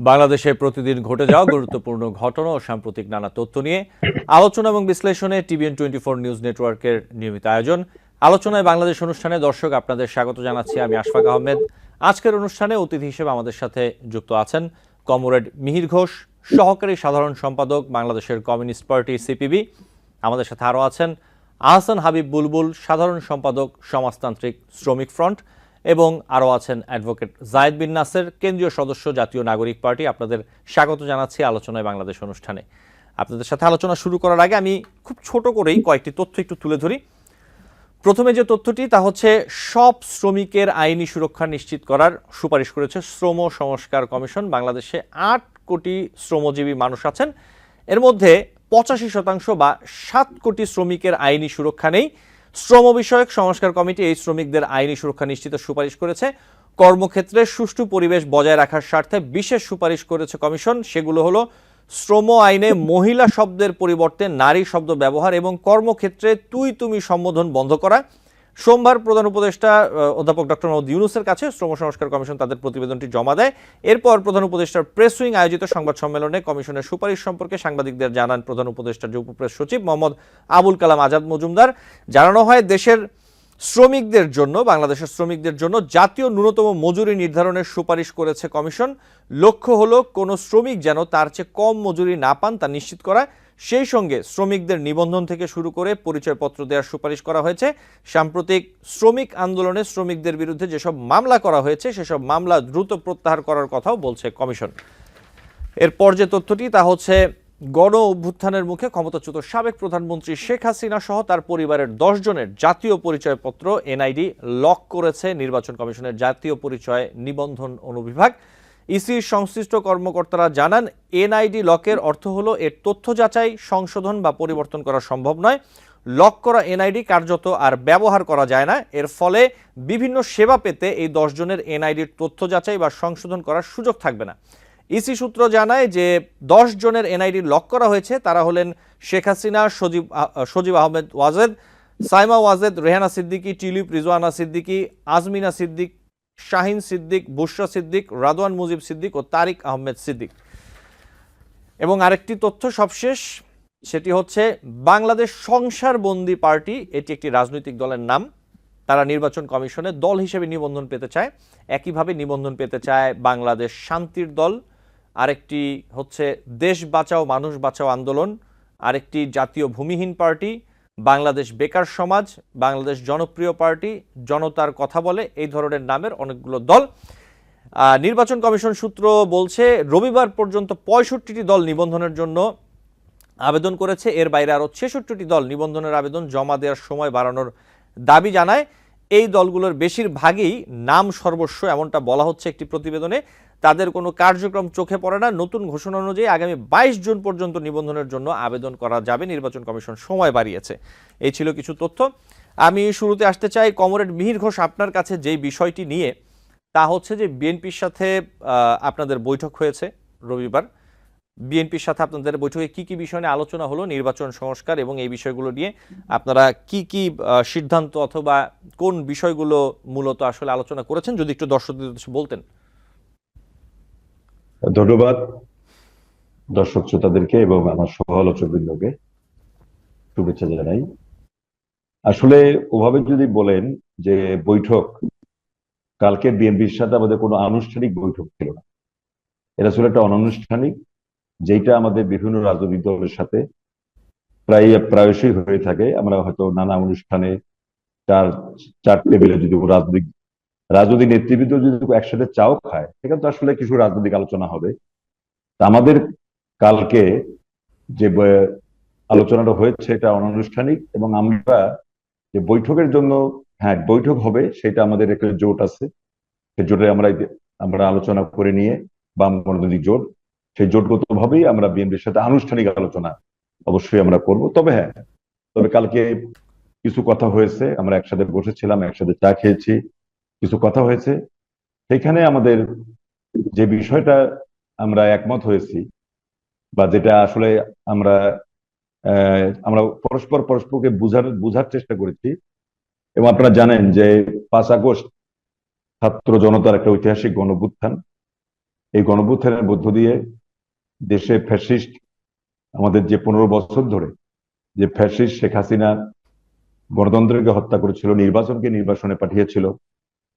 বাংলাদেশে প্রতিদিন ঘটে যাওয়া গুরুত্বপূর্ণ ঘটনা ও সাম্প্রতিক নানা তথ্য নিয়ে আলোচনা এবং বিশ্লেষণে TVN24 নিউজ নেটওয়ার্কের নিয়মিত আয়োজন আলোচনায় বাংলাদেশ অনুষ্ঠানে দর্শক আপনাদের স্বাগত জানাচ্ছি। আমি আশফাক আহমেদ। আজকের অনুষ্ঠানে অতিথি হিসেবে আমাদের সাথে যুক্ত আছেন কমরেড মিহির ঘোষ, সহকারী সাধারণ সম্পাদক, বাংলাদেশের কমিউনিস্ট পার্টি সিপিবি। আমাদের সাথে আরও আছেন আহসান হাবিব বুলবুল, সাধারণ সম্পাদক, সমাজতান্ত্রিক শ্রমিক ফ্রন্ট, এবং আরও আছেন অ্যাডভোকেট জায়েদ বিন নাসের, কেন্দ্রীয় সদস্য, জাতীয় নাগরিক পার্টি। আপনাদের স্বাগত জানাচ্ছি আলোচনায় বাংলাদেশ অনুষ্ঠানে। আপনাদের সাথে আলোচনা শুরু করার আগে আমি খুব ছোট করেই কয়েকটি তথ্য একটু তুলে ধরি। প্রথমে যে তথ্যটি তা হচ্ছে সব শ্রমিকের আইনি সুরক্ষা নিশ্চিত করার সুপারিশ করেছে শ্রম সংস্কার কমিশন। বাংলাদেশে 8 কোটি শ্রমজীবী মানুষ আছেন, এর মধ্যে 85% বা 7 কোটি শ্রমিকের আইনি সুরক্ষা নেই। শ্রম বিষয়ক সংস্কার কমিটি এই শ্রমিকদের আইনি সুরক্ষা নিশ্চিতের সুপারিশ করেছে। কর্মক্ষেত্রে সুষ্ঠু পরিবেশ বজায় রাখার স্বার্থে বিশেষ সুপারিশ করেছে কমিশন। সেগুলো হলো শ্রম আইনে মহিলা শব্দের পরিবর্তে নারী শব্দ ব্যবহার এবং কর্মক্ষেত্রে তুই তুমি সম্বোধন বন্ধ করা। সোমবার প্রধান উপদেষ্টা অধ্যাপক ডক্টর মোহাম্মদ ইউনূসের কাছে শ্রম সংস্কার কমিশন তাদের প্রতিবেদনটি জমা দেয়। এরপর প্রধান উপদেষ্টার প্রেস উইং আয়োজিত সংবাদ সম্মেলনে কমিশনের সুপারিশ সম্পর্কে সাংবাদিকদের জানান প্রধান উপদেষ্টার যুগ্ম প্রেস সচিব মোহাম্মদ আবুল কালাম আজাদ মজুমদার। জানানো হয়, দেশের শ্রমিকদের জন্য, বাংলাদেশের শ্রমিকদের জন্য জাতীয় ন্যূনতম মজুরি নির্ধারণের সুপারিশ করেছে কমিশন। লক্ষ্য হলো কোনো শ্রমিক যেন তার চেয়ে কম মজুরি না পান তা নিশ্চিত করা। সেই সঙ্গে শ্রমিকদের নিবন্ধন থেকে শুরু করে পরিচয়পত্র দেওয়ার সুপারিশ করা হয়েছে। সাম্প্রতিক শ্রমিক আন্দোলনে শ্রমিকদের বিরুদ্ধে যেসব মামলা করা হয়েছে সেসব মামলা দ্রুত প্রত্যাহার করার কথাও বলছে কমিশন। এরপর যে তথ্যটি তা হচ্ছে গণ অভ্যুত্থানের মুখে ক্ষমতাচ্যুত সাবেক প্রধানমন্ত্রী শেখ হাসিনা সহ তার পরিবারের 10 জনের জাতীয় পরিচয়পত্র এনআইডি লক করেছে নির্বাচন কমিশনের জাতীয় পরিচয় নিবন্ধন অনুবিভাগ। ইসির সংশ্লিষ্ট কর্মকর্তারা জানান, এনআইডি লকের অর্থ হলো এর তথ্য যাচাই, সংশোধন বা পরিবর্তন করা সম্ভব নয়। লক করা এনআইডি কার্যত আর ব্যবহার করা যায় না। এর ফলে বিভিন্ন সেবা পেতে এই 10 জনের এনআইডির তথ্য যাচাই বা সংশোধন করার সুযোগ থাকবে না। ইসি সূত্র জানায় যে 10 জনের এনআইডি লক করা হয়েছে। তারা হলেন শেখ হাসিনা, সজীব আহমেদ ওয়াজেদ, সাইমা ওয়াজেদ, রেহানা সিদ্দিকী, টিলিপ, রিজওয়ানা সিদ্দিকী, আজমিনা সিদ্দিক, শাহিন সিদ্দিক, বুশরা সিদ্দিক, রাদওয়ান মুজিব সিদ্দিক ও তারিক আহমেদ সিদ্দিক। এবং আরেকটি তথ্য সবশেষ, সেটি হচ্ছে বাংলাদেশ সংসারবন্দী পার্টি, এটি একটি রাজনৈতিক দলের নাম। তারা নির্বাচন কমিশনে দল হিসেবে নিবন্ধন পেতে চায়। একইভাবে নিবন্ধন পেতে চায় বাংলাদেশ শান্তির দল, আরেকটি হচ্ছে দেশ বাঁচাও মানুষ বাঁচাও আন্দোলন, আরেকটি জাতীয় ভূমিহীন পার্টি, বাংলাদেশ বেকার সমাজ, বাংলাদেশ জনপ্রিয় পার্টি, জনতার কথা বলে, এই ধরনের নামের অনেকগুলো দল। নির্বাচন কমিশন সূত্র বলছে রবিবার পর্যন্ত 65টি দল নিবন্ধনের জন্য আবেদন করেছে। এর বাইরে আরও 66টি দল নিবন্ধনের আবেদন জমা দেওয়ার সময় বাড়ানোর দাবি জানায়। এই দলগুলোর বেশিরভাগই নাম সর্বস্ব, এমনটা বলা হচ্ছে একটি প্রতিবেদনে। তাদের কোনো কার্যক্রম চোখে পড়ে না। নতুন ঘোষণা অনুযায়ী আগামী 22 জুন পর্যন্ত নিবন্ধনের জন্য আবেদন করা যাবে। নির্বাচন কমিশন সময় বাড়িয়েছে। এই ছিল কিছু তথ্য। আমি শুরুতে আসতে চাই কমরেড মিহির ঘোষ, আপনার কাছে যেই বিষয়টি নিয়ে, তা হচ্ছে যে বিএনপির সাথে আপনাদের বৈঠক হয়েছে রবিবার। বিএনপির সাথে আপনাদের বৈঠকে কি কি বিষয় নিয়ে আলোচনা হলো, নির্বাচন সংস্কার এবং এই বিষয়গুলো নিয়ে আপনারা কি কি সিদ্ধান্ত অথবা কোন বিষয়গুলো মূলত আসলে আলোচনা করেছেন, যদি একটু দর্শকদের বলতেন। ধন্যবাদ দর্শক শ্রোতাদেরকে এবং আমার সহ আলোচকবৃন্দকে শুভেচ্ছা জানাই। আসলে ওভাবে যদি বলেন যে বৈঠক, কালকে বিএনপির সাথে আমাদের কোনো আনুষ্ঠানিক বৈঠক ছিল না। এটা ছিল একটা অনানুষ্ঠানিক, যেটা আমাদের বিভিন্ন রাজনৈতিক দলের সাথে প্রায়শই হয়ে থাকে। আমরা হয়তো নানা অনুষ্ঠানে চার টেবিলে যদি রাজনৈতিক নেতৃবৃন্দ যদি একসাথে চাও খায়, সেখানে তো আসলে কিছু রাজনৈতিক আলোচনা হবে। আমাদের কালকে যে আলোচনাটা হয়েছে এটা অনানুষ্ঠানিক, এবং আমরা যে বৈঠকের জন্য, হ্যাঁ বৈঠক হবে, সেটা আমাদের একটা জোট আছে। সেই জোটে আমরা আলোচনা করে নিয়ে, বাম গণতান্ত্রিক জোট, সেই জোটগত ভাবেই আমরা বিএনপির সাথে আনুষ্ঠানিক আলোচনা অবশ্যই আমরা করব। তবে কালকে কিছু কথা হয়েছে, আমরা একসাথে বসেছিলাম, একসাথে চা খেয়েছি, কিছু কথা হয়েছে। সেখানে আমাদের যে বিষয়টা আমরা একমত হয়েছি, বা যেটা আসলে আমরা পরস্পরকে বুঝার চেষ্টা করেছি। এবং আপনারা জানেন যে 5 আগস্ট ছাত্র জনতার একটা ঐতিহাসিক গণঅভ্যুত্থান, এই গণঅভ্যুত্থানের মধ্য দিয়ে দেশে ফ্যাসিস্ট আমাদের যে 15 বছর ধরে যে ফ্যাসিস্ট শেখ হাসিনা গণতন্ত্রকে হত্যা করেছিল, নির্বাচনকে নির্বাসনে পাঠিয়েছিল,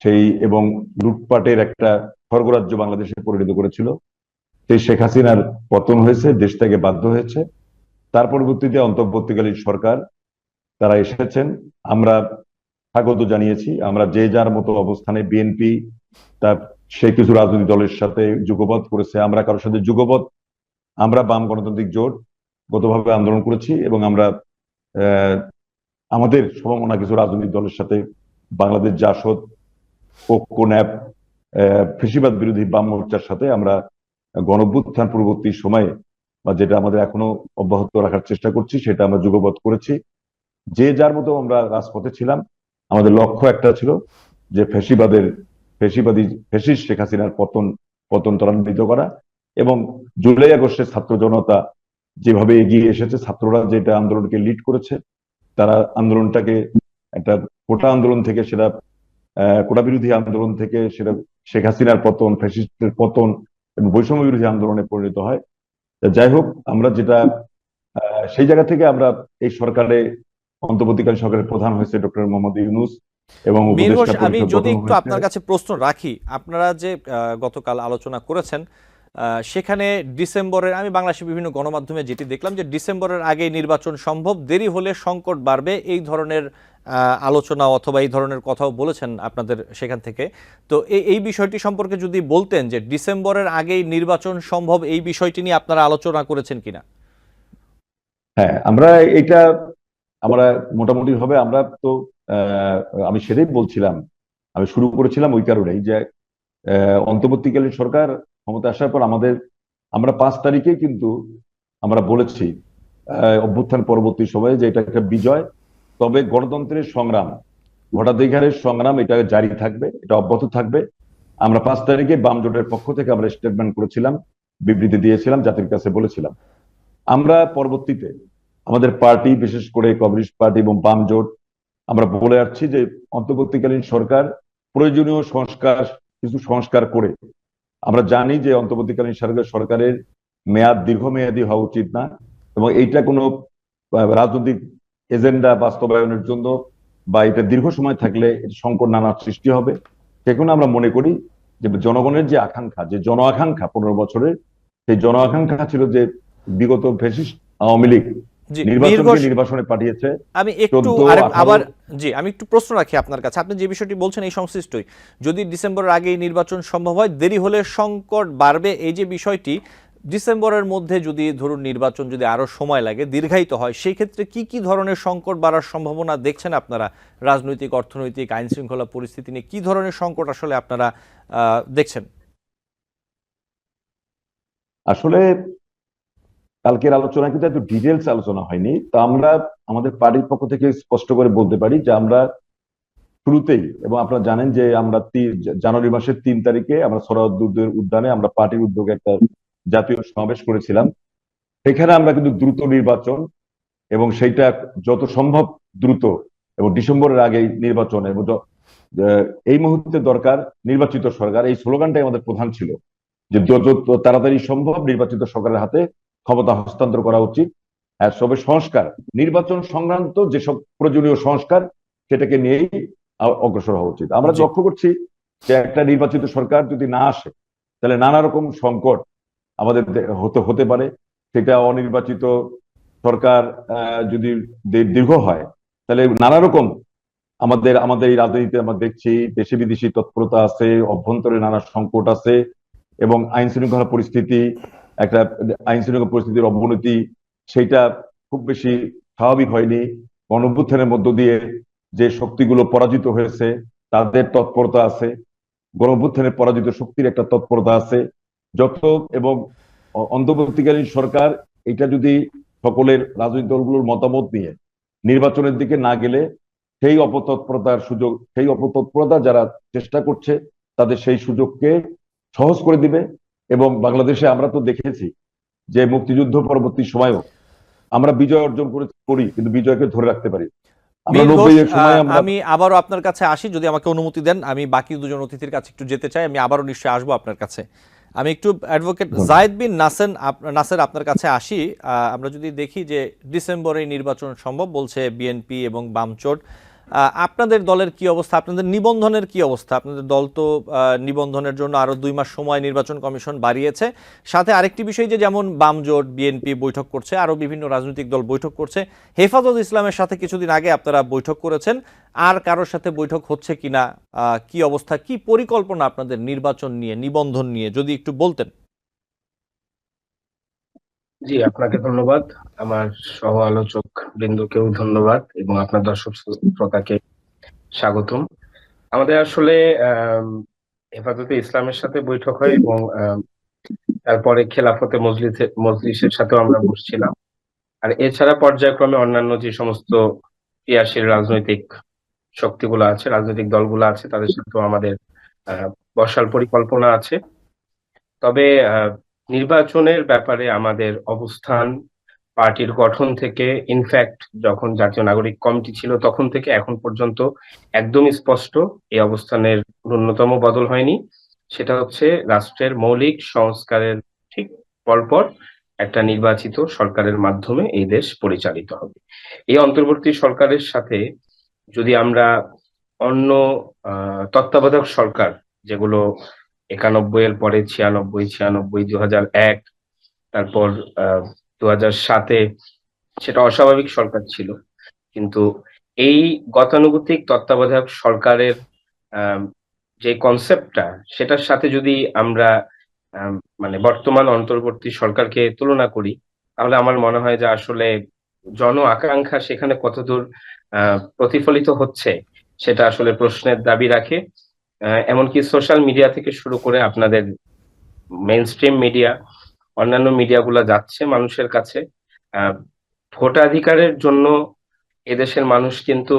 সেই এবং লুটপাটের একটা স্বর্গরাজ্য বাংলাদেশে পরিণত করেছিল, সেই শেখ হাসিনার পতন হয়েছে, দেশ থেকে বাধ্য হয়েছে। তার পরবর্তীতে অন্তর্বর্তীকালীন সরকার তারা এসেছেন, আমরা স্বাগত জানিয়েছি। আমরা যে যার মতো অবস্থানে, বিএনপি তার সে কিছু রাজনৈতিক দলের সাথে যুগপৎ করেছে, আমরা কারোর সাথে যুগপৎ, আমরা বাম গণতান্ত্রিক জোট গতভাবে আন্দোলন করেছি এবং আমরা আমাদের সমমনা কিছু রাজনৈতিক দলের সাথে বাংলাদেশ জাসদ, ঐক্য, ন্যাপ, ফ্যাসিবাদ বিরোধী বাম মোর্চার সাথে আমরা গণঅভ্যুত্থান পূর্ববর্তী সময়ে বা যেটা আমাদের এখনো অব্যাহত রাখার চেষ্টা করছি সেটা আমরা যুগপৎ করেছি। যে যার মতো আমরা রাজপথে ছিলাম। আমাদের লক্ষ্য একটা ছিল যে ফ্যাসিস্ট শেখ হাসিনার পতন ত্বরান্বিত করা এবং জুলাই আগস্টের ছাত্র জনতা যেভাবে এগিয়ে এসেছে, ছাত্ররা যেটা আন্দোলনকে লিড করেছে, তারা আন্দোলনটাকে একটা কোটা আন্দোলন থেকে সেটা কোটা বিরোধী আন্দোলন থেকে সেটা শেখ হাসিনার পতন, ফ্যাসিস্টের পতন এবং বৈষম্য বিরোধী আন্দোলনে পরিণত হয়। যাই হোক, আমরা যেটা সেই জায়গা থেকে আমরা এই সরকারে অন্তর্বর্তীকালীন সরকারের প্রধান হয়েছে ডক্টর মোহাম্মদ ইউনূস এবং মীর ঘোষ, উপদেষ্টা আমি পরিষদ যদি গঠন একটু হয়েছে। আপনার কাছে প্রশ্ন রাখি, আপনারা যে গতকাল আলোচনা করেছেন সেখানে ডিসেম্বরের, আমি বাংলাদেশের বিভিন্ন গণমাধ্যমে যেটি দেখলাম যে ডিসেম্বরের আগেই নির্বাচন সম্ভব, দেরি হলে সংকট বাড়বে, এই ধরনের আলোচনা অথবা এই ধরনের কথাও বলেছেন আপনাদের সেখান থেকে। তো এই বিষয়টি সম্পর্কে যদি বলতেন যে ডিসেম্বরের আগেই নির্বাচন সম্ভব, এই বিষয়টি নিয়ে আপনারা আলোচনা করেছেন কিনা? হ্যাঁ, আমরা এটা আমরা মোটামুটি ভাবে আমরা তো আমি সেটাই বলছিলাম, আমি শুরু করেছিলাম ওই কারণেই যে অন্তর্বর্তীকালীন সরকার ক্ষমতা আসার পর আমরা 5 তারিখে কিন্তু আমরা বলেছি অভ্যুত্থান পরবর্তী সময়ে যে এটা একটা বিজয়, তবে গণতন্ত্রের সংগ্রাম, ভোটাধিকারের সংগ্রাম এটা জারি থাকবে, এটা অব্যাহত থাকবে। আমরা 5 তারিখে বাম জোটের পক্ষ থেকে আমরা স্টেটমেন্ট করেছিলাম, বিবৃতি দিয়েছিলাম, জাতির কাছে বলেছিলাম। আমরা পরবর্তীতে আমাদের পার্টি, বিশেষ করে কমিউনিস্ট পার্টি এবং বাম জোট, আমরা বলে আসছি যে অন্তর্বর্তীকালীন সরকার প্রয়োজনীয় কিছু সংস্কার করে, আমরা জানি যে অন্তর্বর্তীকালীন সরকারের মেয়াদ দীর্ঘমেয়াদী হওয়া উচিত না এবং এইটা কোনো রাজনৈতিক এজেন্ডা বাস্তবায়নের জন্য বা এটা দীর্ঘ সময় থাকলে সংকট নানার সৃষ্টি হবে। সেখানে আমরা মনে করি যে জনগণের যে আকাঙ্ক্ষা, যে জন আকাঙ্ক্ষা 15 বছরের, সেই জন আকাঙ্ক্ষা ছিল যে বিগত ফ্যাসিস্ট আওয়ামী লীগ জি, মীর ঘোষ, নির্বাচনে পাঠিয়েছে আমি একটু 14, 18। জি, আমি একটু প্রশ্ন রাখি আপনার কাছে। আপনি যে বিষয়টি বলছেন এই সংশ্লিষ্টই, যদি ডিসেম্বরের আগেই নির্বাচন সম্ভব হয়, দেরি হলে সংকট বাড়বে, এই যে বিষয়টি, ডিসেম্বরের মধ্যে যদি ধরুন নির্বাচন যদি আরো সময় লাগে, দীর্ঘায়িত হয়, সেই ক্ষেত্রে কি কি ধরনের সংকট বাড়ার সম্ভাবনা দেখছেন আপনারা? রাজনৈতিক, অর্থনৈতিক, আইন শৃঙ্খলা পরিস্থিতি নিয়ে কি ধরনের সংকট আসলে আপনারা দেখছেন? আসলে কালকের আলোচনা কিন্তু এত ডিটেলস আলোচনা হয়নি, তা আমরা আমাদের পার্টির পক্ষ থেকে স্পষ্ট করে বলতে পারি যে আমরা শুরুতেই, এবং আপনারা জানেন যে আমরা জানুয়ারি মাসের 3 তারিখে আমরা সোহরাওয়ার্দী উদ্যানে আমরা পার্টির উদ্যোগে একটা জাতীয় সমাবেশ করেছিলাম। সেখানে আমরা কিন্তু দ্রুত নির্বাচন এবং সেইটা যত সম্ভব দ্রুত এবং ডিসেম্বরের আগেই নির্বাচন এবং এই মুহূর্তে দরকার নির্বাচিত সরকার, এই স্লোগানটাই আমাদের প্রধান ছিল যে যত তাড়াতাড়ি সম্ভব নির্বাচিত সরকারের হাতে ক্ষমতা হস্তান্তর করা উচিত। আর সবে সংস্কার, নির্বাচন সংক্রান্ত যেসব প্রয়োজনীয় সংস্কার, সেটাকে নিয়েই অগ্রসর হওয়া উচিত। আমরা লক্ষ্য করছি যে একটা নির্বাচিত সরকার যদি না আসে তাহলে নানা রকম সংকট আমাদের হতে পারে। সেটা অনির্বাচিত সরকার যদি দীর্ঘ হয় তাহলে নানা রকম আমাদের এই রাজনীতিতে আমরা দেখছি দেশি বিদেশি তৎপরতা আছে, অভ্যন্তরে নানা সংকট আছে এবং আইন শৃঙ্খলা পরিস্থিতির অবনতি সেইটা খুব বেশি স্বাভাবিক হয়নি। গণঅভ্যুত্থানের মধ্য দিয়ে যে শক্তিগুলো পরাজিত হয়েছে তাদের তৎপরতা আছে, গণঅভ্যুত্থানের পরাজিত শক্তির একটা তৎপরতা আছে এবং অন্তর্বর্তীকালীন সরকার এটা যদি সকলের রাজনৈতিক দলগুলোর মতামত নিয়ে নির্বাচনের দিকে না গেলে সেই অপতৎপরতা যারা চেষ্টা করছে তাদের সেই সুযোগকে সহজ করে দিবে। এবং বাংলাদেশে আমরা তো দেখেছি যে মুক্তিযুদ্ধ পরবর্তী সময়েও আমরা বিজয় অর্জন করি কিন্তু বিজয়কে ধরে রাখতে পারি। আমরা 90-এর সময় আমি আবারও আপনার কাছে আসি, যদি আমাকে অনুমতি দেন। আমি বাকি দুজন অতিথির কাছে একটু যেতে চাই, আমি আবারও নিশ্চয়ই আসবো আপনার কাছে। আমি একটু অ্যাডভোকেট জায়েদ বিন নাসের আপনার কাছে আসি। আমরা যদি দেখি যে ডিসেম্বরে নির্বাচন সম্ভব বলছে বিএনপি এবং বামজোট, আপনাদের দলের কি অবস্থা, আপনাদের নিবন্ধনের কি অবস্থা? আপনাদের দল তো নিবন্ধনের জন্য আরো 2 মাস সময় নির্বাচন কমিশন বাড়িয়েছে। সাথে আরেকটি বিষয় যে যেমন বামজোট বিএনপি বৈঠক করছে, আরো বিভিন্ন রাজনৈতিক দল বৈঠক করছে, হেফাজত ইসলামের সাথে কিছুদিন আগে আপনারা বৈঠক করেছেন, আর কারোর সাথে বৈঠক হচ্ছে কিনা, কি অবস্থা, কি পরিকল্পনা আপনাদের নির্বাচন নিয়ে, নিবন্ধন নিয়ে যদি একটু বলতেন। জি, আপনাকে ধন্যবাদ। আমার সহ আলোচক বৃন্দকেও ধন্যবাদ এবং আপনার দর্শক শ্রোতাকে স্বাগতম। আমাদের আসলে হেফাজতে ইসলামের সাথে বৈঠক হয় এবং তারপরে খেলাফতে মজলিসের সাথেও আমরা বসছিলাম। আর এছাড়া পর্যায়ক্রমে অন্যান্য যে সমস্ত ক্রিয়াশীল রাজনৈতিক শক্তিগুলো আছে, রাজনৈতিক দলগুলো আছে, তাদের সাথেও আমাদের বসার পরিকল্পনা আছে। তবে নির্বাচনের ব্যাপারে আমাদের অবস্থান পার্টির গঠন থেকে, ইনফ্যাক্ট যখন জাতীয় নাগরিক কমিটি ছিল তখন থেকে এখন পর্যন্ত একদমই স্পষ্ট। এই অবস্থানের ন্যূনতম বদল হয়নি। সেটা হচ্ছে রাষ্ট্রের মৌলিক সংস্কারের ঠিক পরপর একটা নির্বাচিত সরকারের মাধ্যমে এই দেশ পরিচালিত হবে। এই অন্তর্বর্তী সরকারের সাথে যদি আমরা অন্য তত্ত্বাবধায়ক সরকার, যেগুলো 91 এর পরে 96, 96, 2001, তারপর 2007-এ সেটা অস্বাভাবিক সরকার ছিল, কিন্তু এই গতানুগতিক তত্ত্বাবধায়ক সরকারের যে কনসেপ্টটা, সেটার সাথে যদি আমরা মানে বর্তমান অন্তর্বর্তী সরকারকে তুলনা করি, তাহলে আমার মনে হয় যে আসলে জন আকাঙ্ক্ষা সেখানে কতদূর প্রতিফলিত হচ্ছে সেটা আসলে প্রশ্নের দাবি রাখে। এমনকি সোশ্যাল মিডিয়া থেকে শুরু করে আপনাদের মেইন স্ট্রিম মিডিয়া, অন্যান্য মিডিয়াগুলো যাচ্ছে মানুষের কাছে। ভোটাধিকারের জন্য এদেশের মানুষ কিন্তু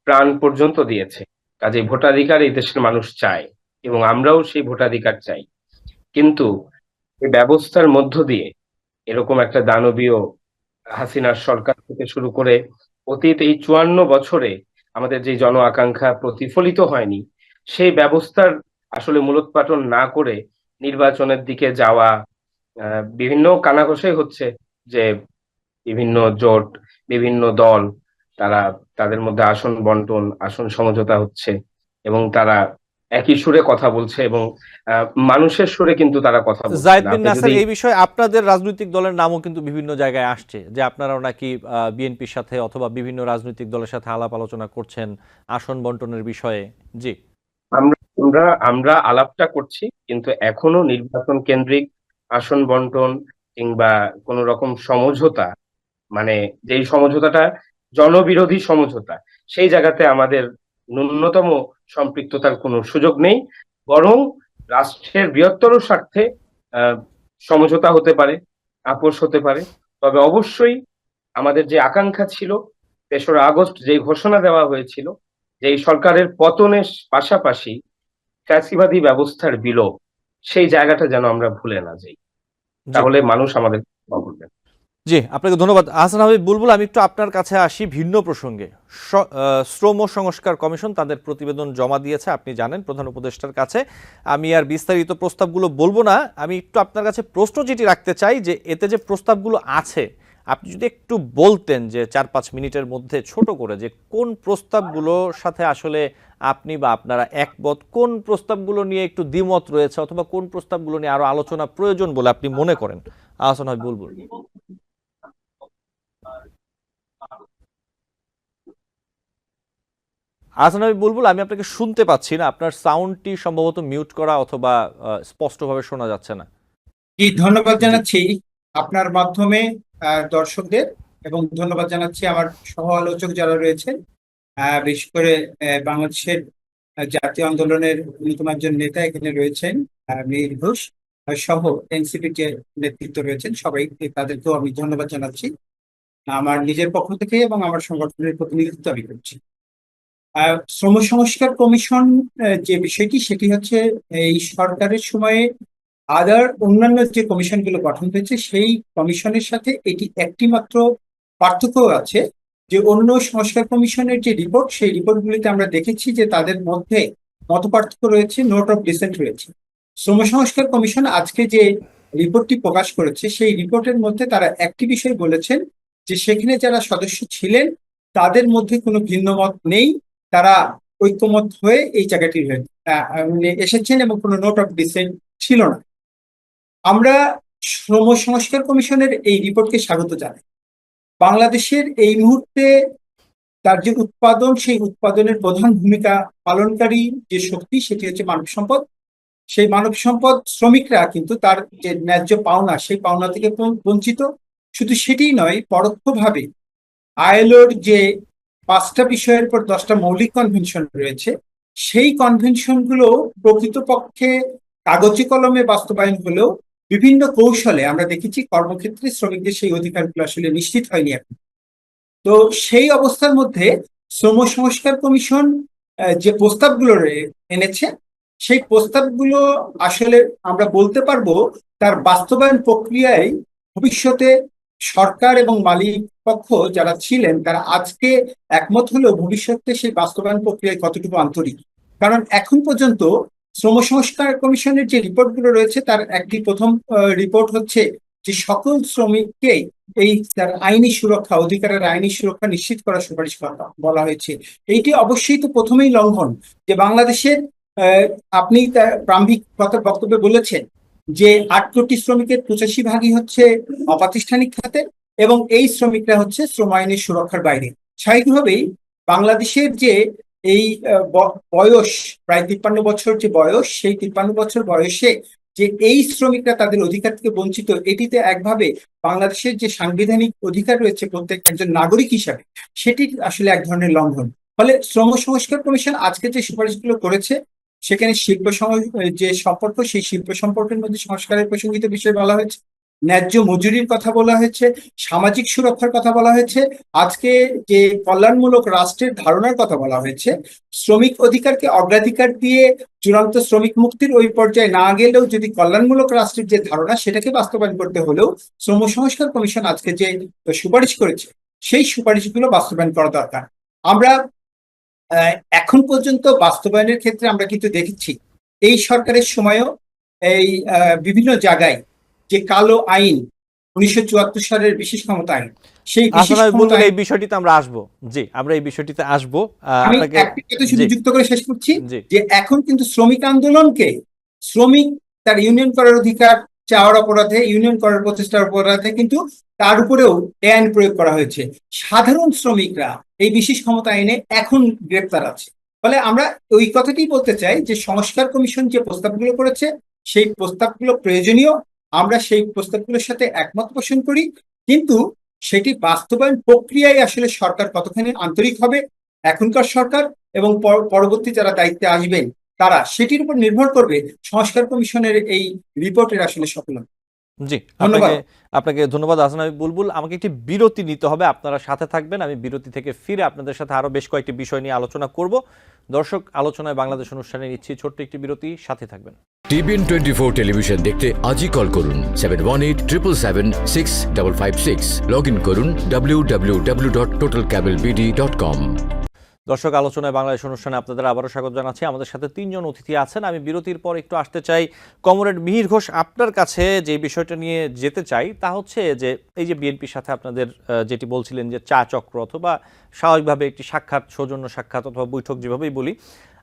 প্রাণ পর্যন্ত দিয়েছে। কাজে ভোটাধিকার এই দেশের মানুষ চায় এবং আমরাও সেই ভোটাধিকার চাই। কিন্তু এই ব্যবস্থার মধ্য দিয়ে এরকম একটা দানবীয় হাসিনার সরকার থেকে শুরু করে অতীত এই 54 বছরে আমাদের যে জন আকাঙ্ক্ষা প্রতিফলিত হয়নি, সেই ব্যবস্থার আসলে মূলোৎপাটন না করে নির্বাচনের দিকে যাওয়া বিভিন্ন কানাঘুষাই হচ্ছে যে বিভিন্ন জোট, বিভিন্ন দল, তারা তাদের মধ্যে আসন বন্টন, আসন সমঝোতা হচ্ছে এবং তারা একই সুরে কথা বলছে এবং মানুষের সুরে কিন্তু তারা কথা বলছে জায়েদ না। বিন আপনি নাসের, যদি এই বিষয়ে আপনাদের রাজনৈতিক দলের নামও কিন্তু বিভিন্ন জায়গায় আসছে যে আপনারাও নাকি বিএনপির সাথে অথবা বিভিন্ন রাজনৈতিক দলের সাথে আলাপ আলোচনা করছেন আসন বন্টনের বিষয়ে। জি, আমরা আমরা আমরা আলাপটা করছি, কিন্তু এখনো নির্বাচন কেন্দ্রিক আসন বন্টন কিংবা কোন রকম সমঝোতা, মানে যেই সমঝোতাটা জনবিরোধী সমঝোতা, সেই জায়গাতে আমাদের ন্যূনতম সম্পৃক্ততার কোনো সুযোগ নেই। বরং রাষ্ট্রের বৃহত্তর স্বার্থে আহ সমঝোতা হতে পারে, আপোষ হতে পারে। তবে অবশ্যই আমাদের যে আকাঙ্ক্ষা ছিল, 3রা আগস্ট যে ঘোষণা দেওয়া হয়েছিল, যে এই সরকারের পতনের পাশাপাশি ফ্যাসিবাদী ব্যবস্থার বিলোপ, সেই জায়গাটা যেন আমরা ভুলে না যাই, জি, তাহলে মানুষ আমাদের ক্ষমা করবেন। জি, আপনাকে ধন্যবাদ। আহসান হাবিব বুলবুল, আমি একটু আপনার কাছে আসি ভিন্ন প্রসঙ্গে। শ্রম সংস্কার কমিশন তাদের প্রতিবেদন জমা দিয়েছে, আপনি জানেন, প্রধান উপদেষ্টার কাছে। আমি আর বিস্তারিত প্রস্তাবগুলো বলবো না, আমি একটু আপনার কাছে প্রশ্ন যেটি রাখতে চাই যে এতে যে প্রস্তাবগুলো আছে, আপনি যদি একটু বলতেন যে 4-5 মিনিটের মধ্যে ছোট করে, যে কোন প্রস্তাবগুলোর সাথে আসলে আপনি বা আপনারা একমত, কোন প্রস্তাবগুলো নিয়ে একটু দ্বিমত রয়েছে, অথবা কোন প্রস্তাবগুলো নিয়ে আরো আলোচনা প্রয়োজন বলে আপনি মনে করেন। আহসান হাবিব বুলবুল। আহসান হাবিব বুলবুল, আমি আপনাকে শুনতে পাচ্ছি না, আপনার সাউন্ডটি সম্ভবত মিউট করা অথবা স্পষ্টভাবে শোনা যাচ্ছে না। ধন্যবাদ জি, জানাচ্ছি আপনার মাধ্যমে দর্শকদের, এবং ধন্যবাদ জানাচ্ছি আমার সহ আলোচক যারা রয়েছেন, বিশেষ করে বাংলাদেশের জাতীয় আন্দোলনের অন্যতম একজন নেতা এখানে রয়েছেন, মীর ঘোষ, সহ এনসিপি কে নেতৃত্ব রয়েছেন, সবাই তাদেরকেও আমি ধন্যবাদ জানাচ্ছি আমার নিজের পক্ষ থেকে, এবং আমার সংগঠনের প্রতিনিধিত্ব আমি করছি। শ্রম সংস্কার কমিশন যে বিষয়টি, সেটি হচ্ছে এই সরকারের সময়ে অন্যান্য যে কমিশনগুলো গঠন হয়েছে সেই কমিশনের সাথে এটি একটি মাত্র পার্থক্য আছে, যে অন্য সংস্কার কমিশনের যে রিপোর্ট, সেই রিপোর্টগুলিতে আমরা দেখেছি যে তাদের মধ্যে মত পার্থক্য রয়েছে, নোট অফ ডিসেন্ট রয়েছে। শ্রম সংস্কার কমিশন আজকে যে রিপোর্টটি প্রকাশ করেছে সেই রিপোর্টের মধ্যে তারা একটি বিষয় বলেছেন যে সেখানে যারা সদস্য ছিলেন তাদের মধ্যে কোনো ভিন্ন মত নেই, তারা ঐক্যমত হয়ে এই জায়গাটি এসেছেন এবং কোনো নোট অফ ডিসেন্ট ছিল না। আমরা শ্রম সংস্কার কমিশনের এই রিপোর্টকে স্বাগত জানাই। বাংলাদেশের এই মুহূর্তে তার যে উৎপাদন, সেই উৎপাদনের প্রধান ভূমিকা পালনকারী যে শক্তি সেটি হচ্ছে মানব সম্পদ। সেই মানব সম্পদ শ্রমিকরা কিন্তু তার যে ন্যায্য পাওনা সেই পাওনা থেকে বঞ্চিত। শুধু সেটিই নয়, পরোক্ষভাবে আইএলওর যে 5টা বিষয়ের পর 10টা মৌলিক কনভেনশন রয়েছে সেই কনভেনশনগুলো প্রকৃতপক্ষে কাগজে কলমে বাস্তবায়ন হলেও বিভিন্ন কৌশলে আমরা দেখেছি কর্মক্ষেত্রে শ্রমিকদের সেই অধিকারগুলো আসলে নিশ্চিত হয়নি এখন। তো সেই অবস্থার মধ্যে শ্রম সংস্কার কমিশন যে প্রস্তাবগুলো এনেছে সেই প্রস্তাবগুলো আসলে আমরা বলতে পারবো তার বাস্তবায়ন প্রক্রিয়ায় ভবিষ্যতে সরকার এবং মালিক পক্ষ যারা ছিলেন তারা আজকে একমত হলেও ভবিষ্যতে সেই বাস্তবায়ন প্রক্রিয়ায় কতটুকু আন্তরিক। কারণ এখন পর্যন্ত শ্রম সংস্কার কমিশনের যে রিপোর্টগুলো রয়েছে তার একটি প্রথম রিপোর্ট হচ্ছে যে সকল শ্রমিককে এই তার আইনি সুরক্ষা, অধিকারের আইনি সুরক্ষা নিশ্চিত করার সুপারিশ বলা হয়েছে। এইটি অবশ্যই তো প্রথমেই লঙ্ঘন যে বাংলাদেশের আপনি তার প্রারম্ভিক বক্তব্যে বলেছেন যে 8 কোটি শ্রমিকের 85% হচ্ছে অপ্রাতিষ্ঠানিক খাতে এবং এই শ্রমিকরা হচ্ছে শ্রম আইনের সুরক্ষার বাইরে। স্বাভাবিকভাবেই বাংলাদেশের যে এই বয়স প্রায় 53 বছর যে বয়স, সেই 53 বছর বয়সে যে এই শ্রমিকরা তাদের অধিকার থেকে বঞ্চিত, এটিতে একভাবে বাংলাদেশের যে সাংবিধানিক অধিকার রয়েছে প্রত্যেক একজন নাগরিক হিসাবে সেটি আসলে এক ধরনের লঙ্ঘন। ফলে শ্রম সংস্কার কমিশন আজকে যে সুপারিশগুলো করেছে সেখানে যে সম্পর্ক সেই শিল্প সম্পর্কের মধ্যে সংস্কারের প্রসঙ্গিত বিষয় বলা হয়েছে, ন্যায্য মজুরির কথা বলা হয়েছে, সামাজিক সুরক্ষার কথা বলা হয়েছে, আজকে যে কল্যাণমূলক রাষ্ট্রের ধারণার কথা বলা হয়েছে, শ্রমিক অধিকারকে অগ্রাধিকার দিয়ে চূড়ান্ত শ্রমিক মুক্তির ওই পর্যায়ে না গেলেও যদি কল্যাণমূলক রাষ্ট্রের যে ধারণা সেটাকে বাস্তবায়ন করতে হলেও শ্রম সংস্কার কমিশন আজকে যে সুপারিশ করেছে সেই সুপারিশগুলো বাস্তবায়ন করা দরকার। আমরা এখন পর্যন্ত বাস্তবায়নের ক্ষেত্রে আমরা কিন্তু দেখেছি এই সরকারের সময়ও এই বিভিন্ন জায়গায় যে কালো আইন 1974 সালের বিশেষ ক্ষমতা আইন, সেই বিশেষ ক্ষমতা এই বিষয়টিতে আমরা আসবো। জি, আমরা এই বিষয়টিতে আসবো। আমি একটি কথা শুধু যুক্ত করে শেষ করছি যে এখন কিন্তু শ্রমিক আন্দোলনকে শ্রমিক তার ইউনিয়ন করার অধিকার চাওয়ার অপরাধে, ইউনিয়ন করার প্রচেষ্টার অপরাধে কিন্তু তার উপরেও আইন প্রয়োগ করা হয়েছে। সাধারণ শ্রমিকরা এই বিশেষ ক্ষমতা আইনে এখন গ্রেপ্তার আছে। ফলে আমরা ওই কথাটি বলতে চাই যে সংস্কার কমিশন যে প্রস্তাবগুলো করেছে সেই প্রস্তাবগুলো প্রয়োজনীয়, আমরা সেই প্রস্তাবগুলোর সাথে একমত পোষণ করি, কিন্তু সেটি বাস্তবায়ন প্রক্রিয়ায় আসলে সরকার কতখানি আন্তরিক হবে, এখনকার সরকার এবং পরবর্তী যারা দায়িত্বে আসবেন তারা, সেটির উপর নির্ভর করবে সংস্কার কমিশনের এই রিপোর্টের আসলে সফলতা। জি, আপনাকে ধন্যবাদ হাসান হাবিব বুলবুল। আমাকে একটি বিরতি নিতে হবে, আপনারা সাথে থাকবেন। আমি বিরতি থেকে ফিরে আপনাদের সাথে আরো বেশ কয়েকটি বিষয় নিয়ে আলোচনা করব। দর্শক, আলোচনায় বাংলাদেশ অনুষ্ঠানে নিচ্ছি ছোট্ট একটি বিরতি, সাথে থাকবেন। TBN 24 টেলিভিশন দেখতে আজই কল করুন 7187776556। লগ ইন করুন www.totalcablebd.com। দর্শক, আলোচনায় বাংলাদেশ অনুষ্ঠানে আপনাদের আবারও স্বাগত জানাচ্ছি। আমাদের সাথে 3 জন অতিথি আছেন। আমি বিরতির পর একটু আসতে চাই কমরেড মিহির ঘোষ, আপনার কাছে যে বিষয়টা নিয়ে যেতে চাই তা হচ্ছে যে এই যে বিএনপির সাথে আপনাদের যেটি বলছিলেন যে চা চক্র অথবা স্বাভাবিকভাবে একটি সাক্ষাৎ, সৌজন্য সাক্ষাৎ অথবা বৈঠক যেভাবেই বলি,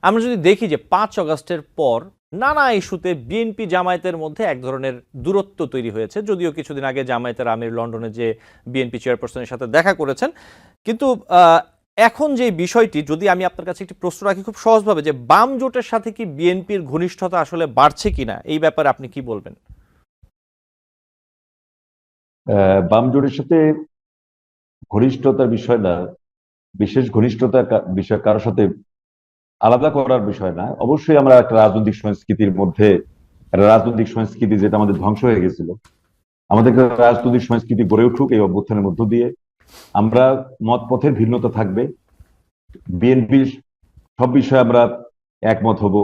আমরা যদি দেখি যে 5 আগস্টের পর নানা ইস্যুতে বিএনপি জামায়াতের মধ্যে এক ধরনের দূরত্ব তৈরি হয়েছে। যদিও কিছুদিন আগে জামায়াতের আমির লন্ডনে যে বিএনপি চেয়ারপারসনের সাথে দেখা করেছেন, কিন্তু এখন যে বিষয়টি, যদি আমি আপনার কাছে একটি প্রশ্ন রাখি খুব সহজভাবে, যে বাম জোটের সাথে কি বিএনপির ঘনিষ্ঠতা আসলে বাড়ছে কিনা, এই ব্যাপারে আপনি কি বলবেন? বাম জোটের সাথে ঘনিষ্ঠতার বিষয় না, বিশেষ ঘনিষ্ঠতার বিষয় কারোর সাথে আলাদা করার বিষয় না। অবশ্যই আমরা একটা রাজনৈতিক সংস্কৃতির মধ্যে, রাজনৈতিক সংস্কৃতি যেটা আমাদের ধ্বংস হয়ে গেছিল, আমাদের রাজনৈতিক সংস্কৃতি গড়ে উঠুক এই অভ্যুত্থানের মধ্য দিয়ে। আমরা মত পথের ভিন্নতা থাকবে, বিএনপির সব বিষয়ে আমরা একমত হব,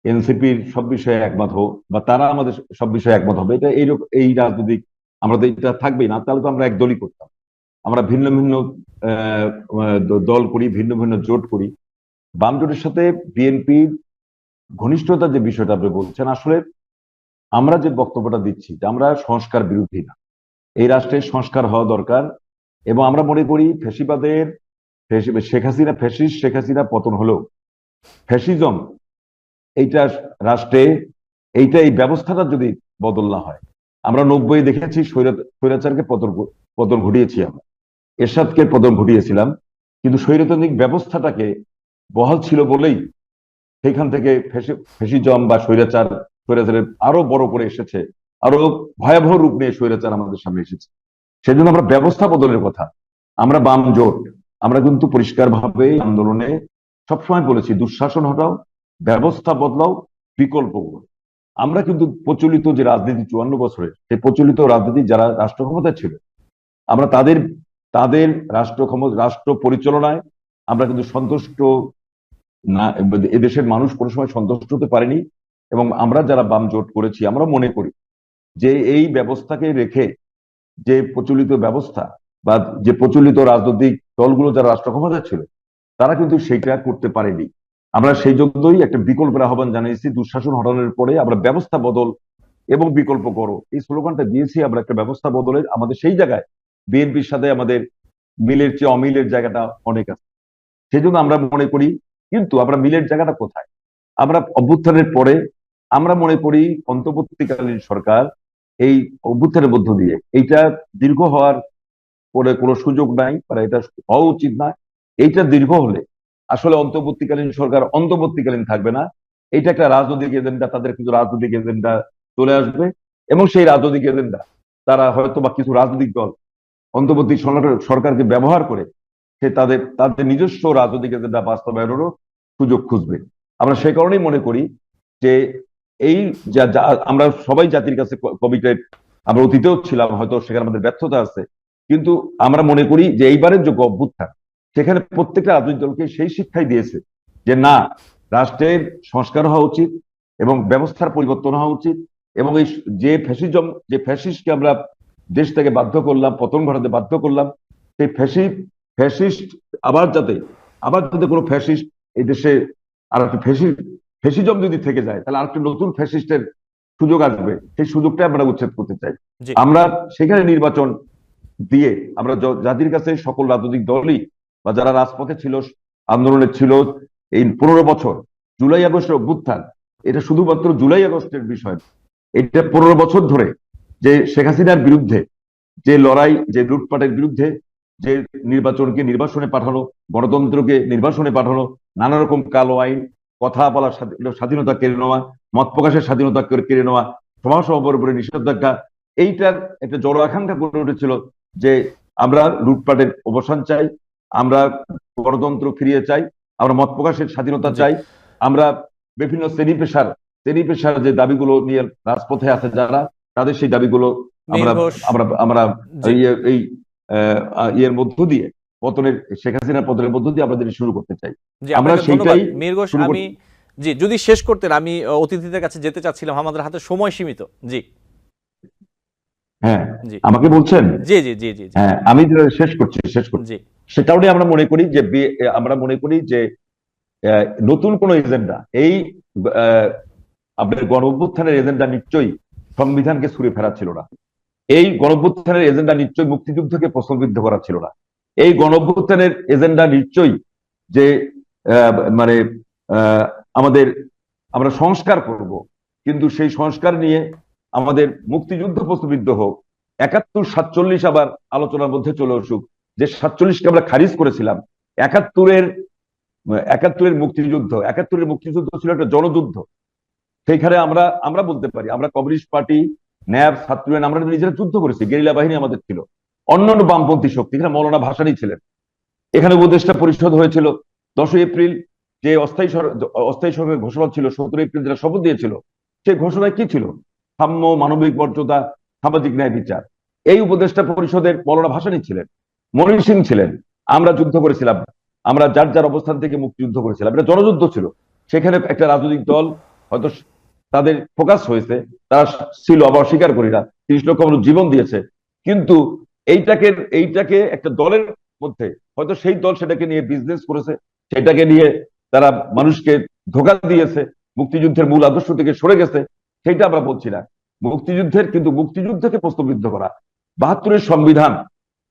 এনসিপির সব বিষয়ে একমত হব, বা তারা আমাদের সব বিষয়ে একমত হবে, এটা এই রাজনৈতিক আমাদের এটা থাকবেই না। তাহলে তো আমরা একদলই করতাম। আমরা ভিন্ন ভিন্ন দল করি, ভিন্ন ভিন্ন জোট করি। বাম জোটের সাথে বিএনপির ঘনিষ্ঠতার যে বিষয়টা আপনি বলছেন, আসলে আমরা যে বক্তব্যটা দিচ্ছি যে আমরা সংস্কার বিরোধী না, এই রাষ্ট্রের সংস্কার হওয়া দরকার। এবং আমরা মনে করি ফ্যাসিবাদের শেখ হাসিনা পতন হলেও ফ্যাসিজম এইটা রাষ্ট্রে এই ব্যবস্থাটা যদি বদল না হয়, আমরা 90 দেখেছি স্বৈরাচারকে পতন ঘটিয়েছি, আমরা এরশাদকে পতন ঘটিয়েছিলাম, কিন্তু স্বৈরতান্ত্রিক ব্যবস্থাটাকে বহাল ছিল বলেই সেখান থেকে ফ্যাসিজম বা স্বৈরাচারের আরো বড় করে এসেছে, আরো ভয়াবহ রূপ নিয়ে স্বৈরাচার আমাদের সামনে এসেছে। সেজন্য আমরা ব্যবস্থা বদলের কথা, আমরা বাম জোট, আমরা কিন্তু পরিষ্কারভাবে আন্দোলনে সবসময় বলেছি দুঃশাসন হটাও, ব্যবস্থা বদলাও, বিকল্প করো। আমরা কিন্তু প্রচলিত যে রাজনীতি 54 বছরের, সেই প্রচলিত রাজনীতি যারা রাষ্ট্র ক্ষমতায় ছিল, আমরা তাদের রাষ্ট্র পরিচালনায় আমরা কিন্তু সন্তুষ্ট না, এদেশের মানুষ কোনো সময় সন্তুষ্ট হতে পারেনি। এবং আমরা যারা বাম জোট করেছি, আমরা মনে করি যে এই ব্যবস্থাকে রেখে যে প্রচলিত ব্যবস্থা বা যে প্রচলিত রাজনৈতিক দলগুলো যারা রাষ্ট্র ক্ষমতায় ছিল, তারা কিন্তু সেটা করতে পারেনি। আমরা সেই জন্যই একটা বিকল্পের আহ্বান জানিয়েছি, দুঃশাসন হটানোর পরে আমরা ব্যবস্থা বদল এবং বিকল্প করো, এই স্লোগানটা দিয়েছি আমরা একটা ব্যবস্থা বদলের। আমাদের সেই জায়গায় বিএনপির সাথে আমাদের মিলের চেয়ে অমিলের জায়গাটা অনেক আছে, সেই জন্য আমরা মনে করি। কিন্তু আমরা মিলের জায়গাটা কোথায়? আমরা অভ্যুত্থানের পরে আমরা মনে করি অন্তর্বর্তীকালীন সরকার এই অভ্যুত্থানের মধ্য দিয়ে এইটা দীর্ঘ হওয়ার পরে কোনো সুযোগ নাই, বা এটা হওয়া উচিত না। এইটা দীর্ঘ হলে আসলে অন্তর্বর্তীকালীন সরকার অন্তর্বর্তীকালীন থাকবে না, এটা একটা রাজনৈতিক এজেন্ডা, তাদের কিছু রাজনৈতিক এজেন্ডা চলে আসবে, এবং সেই রাজনৈতিক এজেন্ডা তারা হয়তো বা কিছু রাজনৈতিক দল অন্তর্বর্তী সরকারকে ব্যবহার করে সে তাদের নিজস্ব রাজনৈতিক এজেন্ডা বাস্তবায়নেরও সুযোগ খুঁজবে। আমরা সেই কারণেই মনে করি যে এই আমরা সবাই জাতির কাছে কমিটেড, আমরা অতীতেও ছিলাম, হয়তো সেখানে আমাদের ব্যর্থতা আছে, কিন্তু আমরা মনে করি যে এইবারের যে অভ্যুত্থান, সেখানে প্রত্যেকটা রাজনৈতিক দলকে সেই শিক্ষাই দিয়েছে যে না, রাষ্ট্রের সংস্কার হওয়া উচিত এবং ব্যবস্থার পরিবর্তন হওয়া উচিত। এবং এই যে ফ্যাসিস্টকে আমরা দেশ থেকে বাধ্য করলাম, পতন ঘটাতে বাধ্য করলাম, সেই ফ্যাসিস্ট আবার যাতে কোনো ফ্যাসিস্ট এই দেশে আর একটা ফ্যাসিজম যদি থেকে যায়, তাহলে আরেকটা নতুন ফ্যাসিস্টের সুযোগ আসবে, সেই সুযোগটা আমরা উচ্ছেদ করতে চাই। জি। আমরা সেখানে নির্বাচন দিয়ে আমরা জাতির কাছে সকল রাজনৈতিক দলই বা যারা রাজপথে ছিল, আন্দোলনে ছিল, এই 15 বছর জুলাই আগস্টের অভ্যুত্থান, এটা শুধুমাত্র জুলাই আগস্টের বিষয়, এটা 15 বছর ধরে যে শেখ হাসিনার বিরুদ্ধে যে লড়াই, যে লুটপাটের বিরুদ্ধে যে নির্বাচনকে নির্বাসনে পাঠানো, গণতন্ত্রকে নির্বাসনে পাঠানো, নানা রকম কালো আইন, কথা বলার স্বাধীনতা কেড়ে নেওয়া, মত প্রকাশের স্বাধীনতা কেড়ে নেওয়া, সভা সমাবেশের উপরে নিষেধাজ্ঞা, এইটার একটা জড় আকাঙ্ক্ষা গড়ে উঠেছিল যে আমরা লুটপাটের অবসান চাই, আমরা গণতন্ত্র ফিরিয়ে চাই, আমরা মত প্রকাশের স্বাধীনতা চাই, আমরা বিভিন্ন শ্রেণী পেশার যে দাবিগুলো নিয়ে রাজপথে আছে যারা, তাদের সেই দাবিগুলো আমরা এই ইয়ের মধ্য দিয়ে শেখ হাসিনার পতনের মধ্য দিয়ে আমরা শুরু করতে চাই। জি, আমরা আপনাকে ধন্যবাদ সেইটাই মীর ঘোষ। শুরু আমি জি, যদি শেষ করতেন, আমি অতিথিদের কাছে যেতে চাচ্ছিলাম, আমাদের হাতে সময় সীমিত। জি হ্যাঁ, জি আমাকে বলছেন। জি জি জি জি জি হ্যাঁ, আমি শেষ করছি। জি সে কারণে আমরা মনে করি যে নতুন কোন এজেন্ডা, এই আপনার গণঅভ্যুত্থানের এজেন্ডা নিশ্চয়ই সংবিধানকে ছুঁড়ে ফেরা ছিল না, এই গণঅভ্যুত্থানের এজেন্ডা নিশ্চয়ই মুক্তিযুদ্ধকে প্রশ্নবিদ্ধ করা ছিল না, এই গণঅভ্যুত্থানের এজেন্ডা নিশ্চয়ই যে মানে আমরা সংস্কার করব, কিন্তু সেই সংস্কার নিয়ে আমাদের মুক্তিযুদ্ধ প্রশ্নবিদ্ধ হোক, 71 47 আবার আলোচনার মধ্যে চলে আসুক, যে 47কে আমরা খারিজ করেছিলাম। 71-এর মুক্তিযুদ্ধ ছিল একটা জনযুদ্ধ। সেইখানে আমরা বলতে পারি, আমরা কমিউনিস্ট পার্টি, ন্যাব, ছাত্র ইউনিয়ন, আমরা নিজেরা যুদ্ধ করেছি, গেরিলা বাহিনী আমাদের ছিল, অন্যান্য বামপন্থী শক্তি, এখানে মৌলানা ভাসানী ছিলেন, এখানে উপদেষ্টা পরিষদ হয়েছিল। 10 এপ্রিল যে অস্থায়ী সরকারের ঘোষণা ছিল, 17 এপ্রিল যারা শপথ দিয়েছিল, সেই ঘোষণায় কি ছিল? সাম্য, মানবিক মর্যাদা, সামাজিক ন্যায়, বিচার। এই উপদেষ্টা পরিষদের মৌলানা ভাসানী ছিলেন, মনির সিং ছিলেন। আমরা যুদ্ধ করেছিলাম, আমরা যার অবস্থান থেকে মুক্তিযুদ্ধ করেছিলাম, এটা জনযুদ্ধ ছিল। সেখানে একটা রাজনৈতিক দল হয়তো তাদের ফোকাস হয়েছে, তারা ছিল, আবার স্বীকার করি না, 30 লক্ষ মানুষ জীবন দিয়েছে, কিন্তু এইটাকে একটা দলের মধ্যে হয়তো সেই দল সেটাকে নিয়ে বিজনেস করেছে, সেটাকে নিয়ে তারা মানুষকে ধোঁকা দিয়েছে, মুক্তিযুদ্ধের মূল আদর্শ থেকে সরে গেছে, সেটা আমরা বলছি না। মুক্তিযুদ্ধের, কিন্তু মুক্তিযুদ্ধকে প্রশ্নবিদ্ধ করা, ৭২-এর সংবিধান,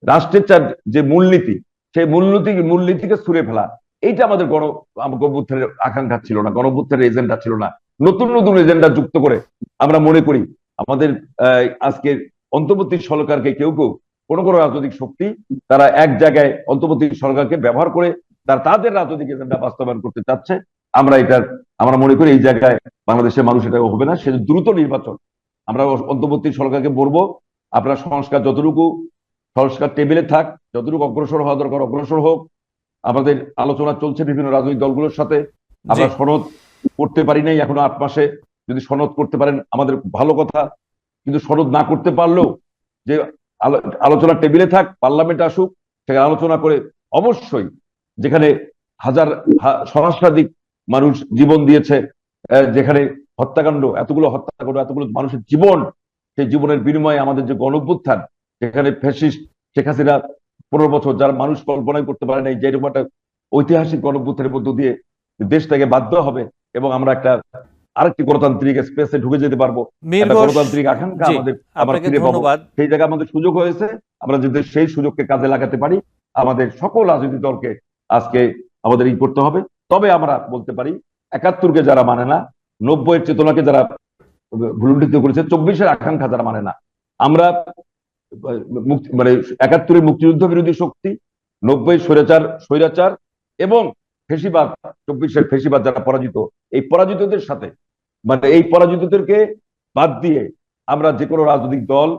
রাষ্ট্রের যে মূলনীতি, সেই মূলনীতিকে ছুঁড়ে ফেলা, এইটা আমাদের গণঅভ্যুত্থানের আকাঙ্ক্ষা ছিল না, গণঅভ্যুত্থানের এজেন্ডা ছিল না। নতুন নতুন এজেন্ডা যুক্ত করে আমরা মনে করি আমাদের আজকের অন্তর্বর্তী সরকারকে কেউ কোনো রাজনৈতিক শক্তি তারা এক জায়গায় অন্তর্বর্তী সরকারকে ব্যবহার করে তাদের রাজনৈতিক এজেন্ডা বাস্তবায়ন করতে চাচ্ছে। আমরা মনে করি এই জায়গায় বাংলাদেশের মানুষ এটা হবে না। সে দ্রুত নির্বাচন, আমরা অন্তর্বর্তী সরকারকে বলবো আপনার সংস্কার টেবিলে থাক, যতটুকু অগ্রসর হওয়া দরকার অগ্রসর হোক। আমাদের আলোচনা চলছে বিভিন্ন রাজনৈতিক দলগুলোর সাথে, আমরা সনদ করতে পারি নাই এখনো ৮ মাসে। যদি সনদ করতে পারেন আমাদের ভালো কথা, কিন্তু সনদ না করতে পারলেও যে আলোচনা টেবিলে থাক, পার্লামেন্ট আসুক, সেখানে আলোচনা করে অবশ্যই যেখানে সহস্রাধিক মানুষ জীবন দিয়েছে, যেখানে এতগুলো হত্যাকাণ্ড, এতগুলো মানুষের জীবন, সেই জীবনের বিনিময়ে আমাদের যে গণঅভ্যুত্থান, যেখানে ফ্যাসিস্ট শেখ হাসিনা 15 বছর, যারা মানুষ কল্পনাই করতে পারে নাই যে এরকম একটা ঐতিহাসিক গণঅভ্যুত্থানের মধ্য দিয়ে দেশ থেকে বাধ্য হবে এবং আমরা আরেকটি গণতান্ত্রিক স্পেসে ঢুকে যেতে পারবো। গণতান্ত্রিক আকাঙ্ক্ষা আমাদের ফিরে পাবো, সেই জায়গায় আমাদের সুযোগ হয়েছে। আমরা যদি সেই সুযোগকে কাজে লাগাতে পারি, আমাদের সকল রাজনৈতিক দলকে আজকে আমাদের করতে হবে। তবে আমরা বলতে পারি ৭১-কে যারা মানে না, ৯০-এর চেতনাকে যারা ভুলুণ্ঠিত করেছে, ২৪-এর আকাঙ্ক্ষা যারা মানে না, আমরা ৭১-এর মুক্তিযুদ্ধ বিরোধী শক্তি, ৯০-এর স্বৈরাচার এবং ফেসিবাদ, ২৪-এর ফেসিবাদ যারা পরাজিত, এই পরাজিতদের সাথে এই পরাজিতদেরকে বাদ দিয়ে আমরা যে কোনো রাজনৈতিক দল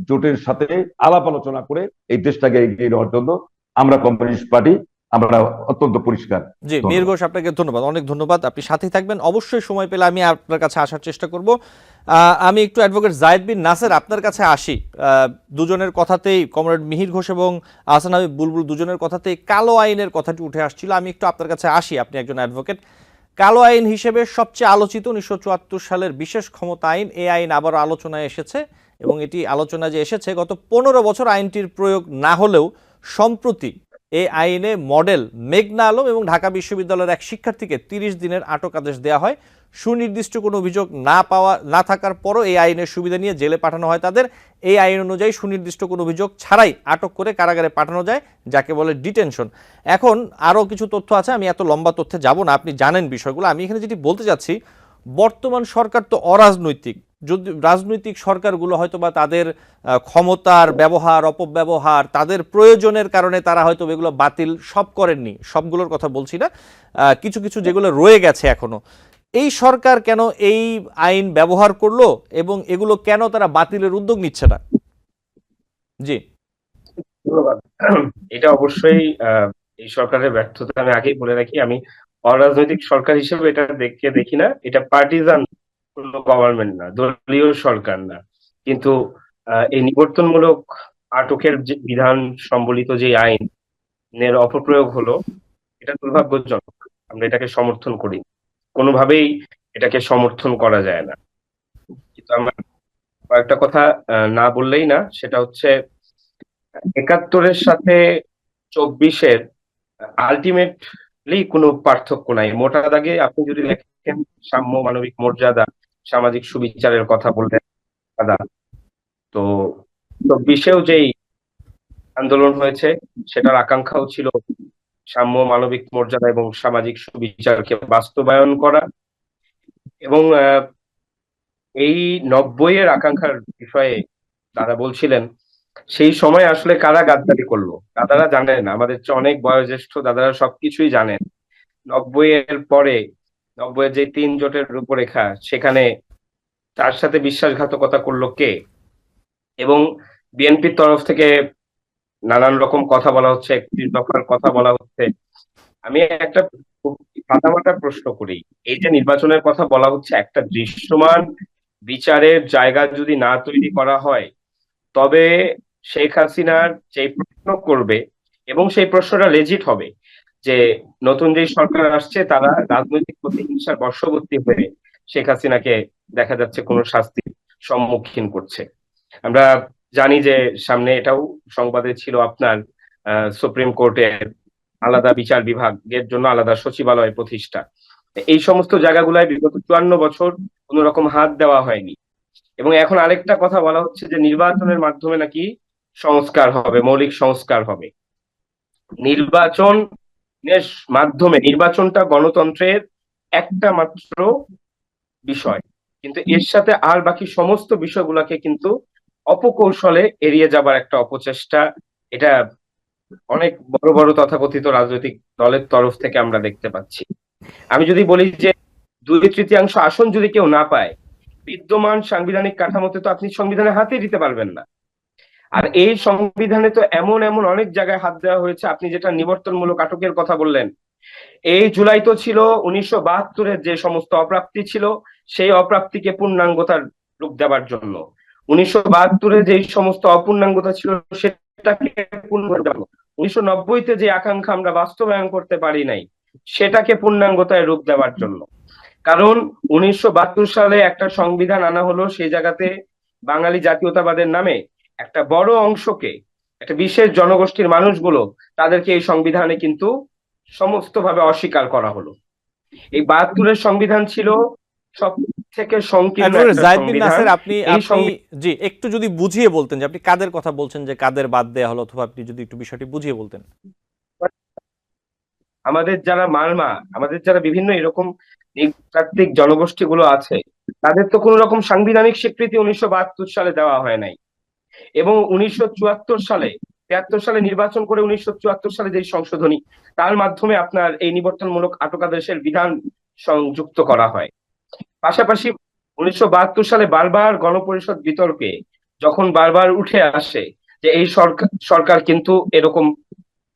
জোটের সাথে আলাপ আলোচনা করে এই দেশটাকে এগিয়ে নেওয়ার জন্য আমরা কমিউনিস্ট পার্টি আমরা অত্যন্ত পরিষ্কার। জি মীর ঘোষ, আপনাকে ধন্যবাদ, অনেক ধন্যবাদ। আপনি সাথেই থাকবেন, অবশ্যই সময় পেলে আমি আপনার কাছে আসার চেষ্টা করব। আমি একটু অ্যাডভোকেট জায়েদ বিন নাসের আপনার কাছে আসি। দুজনের কথাতেই, কমরেড মিহির ঘোষ এবং আহসান হাবিব বুলবুল দুজনের কথাতেই কালো আইনের কথাটি উঠে আসছিল। আমি একটু আপনার কাছে আসি, আপনি একজন অ্যাডভোকেট। কালো আইন হিসেবে সবচেয়ে আলোচিত 1974 সালের বিশেষ ক্ষমতা আইন, এই আইন আবারও আলোচনায় এসেছে এবং এটি আলোচনা যে এসেছে গত 15 বছর আইনটির প্রয়োগ না হলেও সম্প্রতি এই আইনে মডেল মেঘনা আলম এবং ঢাকা বিশ্ববিদ্যালয়ের এক শিক্ষার্থীকে 30 দিনের আটক আদেশ দেওয়া হয়। সুনির্দিষ্ট কোনো অভিযোগ না থাকার পরও এই আইনের সুবিধা নিয়ে জেলে পাঠানো হয় তাদের। এই আইন অনুযায়ী সুনির্দিষ্ট কোনো অভিযোগ ছাড়াই আটক করে কারাগারে পাঠানো যায়, যাকে বলে ডিটেনশন। এখন আরও কিছু তথ্য আছে, আমি এত লম্বা তথ্যে যাব না, আপনি জানেন বিষয়গুলো। আমি এখানে যেটি বলতে চাচ্ছি, বর্তমান সরকার তো অরাজনৈতিক, যদি রাজনৈতিক সরকারগুলো হয়তো বা তাদের ক্ষমতার ব্যবহার, অপব্যবহার, তাদের প্রয়োজনের কারণে তারা হয়তো এগুলো বাতিল সব করেননি, সবগুলোর কথা বলছি না, কিছু কিছু যেগুলো রয়ে গেছে এখনো। এই সরকার কেন এই আইন ব্যবহার করলো এবং এগুলো কেন তারা বাতিলের উদ্যোগ নিচ্ছে না? জি ধন্যবাদ। এটা অবশ্যই এই সরকারের ব্যর্থতা। আমি আগেই বলে রাখি, আমি অরাজনৈতিক সরকার হিসেবে এটা দেখি না। এটা পার্টিজান কোনো গভর্নমেন্ট না, দলীয় সরকার না। কিন্তু এই নিবর্তনমূলক আটকের যে বিধান সম্বলিত যে আইনের অপপ্রয়োগ হলো, এটা দুর্ভাগ্যজনক। আমরা এটাকে সমর্থন করি, কোনোভাবেই এটাকে সমর্থন করা যায় না। কিন্তু আমরা কয়েকটা কথা না বললেই না, সেটা হচ্ছে ৭১-এর সাথে ২৪-এর আলটিমেটলি কোনো পার্থক্য নাই। মোটা দাগে আপনি যদি দেখেন, সাম্য, মানবিক মর্যাদা, সামাজিক সুবিচারের কথা বললেন দাদা, তো ২৪-এও যেই আন্দোলন হয়েছে সেটার আকাঙ্ক্ষাও ছিল সাম্য, মানবিক মর্যাদা এবং সামাজিক সুবিচারকে বাস্তবায়ন করা। এবং এই ৯০-এর আকাঙ্ক্ষার বিষয়ে দাদা বলছিলেন, সেই সময় আসলে কারা গাদ্দারি করলো দাদারা জানেন, আমাদের চেয়ে অনেক বয়োজ্যেষ্ঠ দাদারা সবকিছুই জানেন। ৯০-এর পরে ৯০-এর যে ৩ জোটের রূপরেখা, সেখানে তার সাথে বিশ্বাসঘাতকতা করলো কে? এবং বিএনপির তরফ থেকে নানান রকম কথা বলা হচ্ছে, ৩১ দফার কথা বলা হচ্ছে। আমি একটা ফাটামাটা প্রশ্ন করি, এই যে নির্বাচনের কথা বলা হচ্ছে, একটা দৃশ্যমান বিচারের জায়গা যদি না তৈরি করা হয়, তবে শেখ হাসিনার যে প্রশ্ন করবে এবং সেই প্রশ্নটা লেজিট হবে যে নতুন যে সরকার আসছে তারা রাজনৈতিক প্রতিহিংসার বশবর্তী হয়ে শেখ হাসিনাকে দেখা যাচ্ছে কোনো শাস্তির সম্মুখীন করছে। আমরা জানি যে সামনে এটাও সংবাদে ছিল, আপনার সুপ্রিম কোর্টের আলাদা বিচার বিভাগের জন্য আলাদা সচিবালয় প্রতিষ্ঠা। এই সমস্ত জায়গাগুলায় বিগত ৫৪ বছর কোন রকম হাত দেওয়া হয়নি। এবং এখন আরেকটা কথা বলা হচ্ছে যে নির্বাচনের মাধ্যমে নাকি সংস্কার হবে, মৌলিক সংস্কার হবে। নির্বাচনের মাধ্যমে, নির্বাচনটা গণতন্ত্রের একটা মাত্র বিষয়, কিন্তু এর সাথে আর বাকি সমস্ত বিষয়গুলোকে কিন্তু অপকৌশলে এড়িয়ে যাবার একটা অপচেষ্টা, এটা অনেক বড় বড় তথাকথিত রাজনৈতিক দলের তরফ থেকে আমরা দেখতে পাচ্ছি। আমি যদি বলি যে 2/3 আসন যদি কেউ না পায়, বিদ্যমান সাংবিধানিক কাঠামোতে তো আপনি সংবিধানে হাতই দিতে পারবেন না। আর এই সংবিধানে তো এমন এমন অনেক জায়গায় হাত দেওয়া হয়েছে। আপনি যেটা নিবর্তনমূলক আটকের কথা বললেন, এই জুলাই তো ছিল 1972-এর যে সমস্ত অপ্রাপ্তি ছিল সেই অপ্রাপ্তিকে পূর্ণাঙ্গতার রূপ দেওয়ার জন্য। 1972-এ যে সমস্ত অপূর্ণাঙ্গতা ছিল সেটাকে পূর্ণ দেওয়া, 1990-তে যে আকাঙ্ক্ষা আমরা বাস্তবায়ন করতে পারি নাই সেটাকে পূর্ণাঙ্গতায় রূপ দেওয়ার জন্য। কারণ 1972 সালে একটা সংবিধান আনা হলো, সেই জায়গাতে বাঙালি জাতীয়তাবাদের নামে একটা বড় অংশকে, একটা বিশেষ জনগোষ্ঠীর মানুষগুলো, তাদেরকে এই সংবিধানে কিন্তু সমস্ত ভাবে অস্বীকার করা হলো। এই 72-এর সংবিধান ছিল সব থেকে সংকীর্ণ অ্যাডভোকেট একটা জাহিদ বিন সংবিধান। নাসের, আপনি এই আপনি জি একটু যদি বুঝিয়ে বলতেন যে আপনি কাদের কথা বলছেন, যে কাদের বাদ দেয়া হলো, অথবা আপনি যদি একটু বিষয়টি বুঝিয়ে বলতেন। আমাদের যারা মারমা, আমাদের যারা বিভিন্ন এরকম নৃতাত্ত্বিক জনগোষ্ঠীগুলো আছে, তাদের তো কোনো রকম সাংবিধানিক স্বীকৃতি 1972 সালে দেওয়া হয় নাই। এবং 1974 সালে, 73 সালে নির্বাচন করে 1974 সালে যে সংশোধনী, তার মাধ্যমে আপনার এই নিবর্তনমূলক আটকাদেশের বিধান সংযুক্ত করা হয়। পাশাপাশি 1972 সালে বারবার গণপরিষদ বিতর্কে যখন বারবার উঠে আসে যে এই সরকার কিন্তু এরকম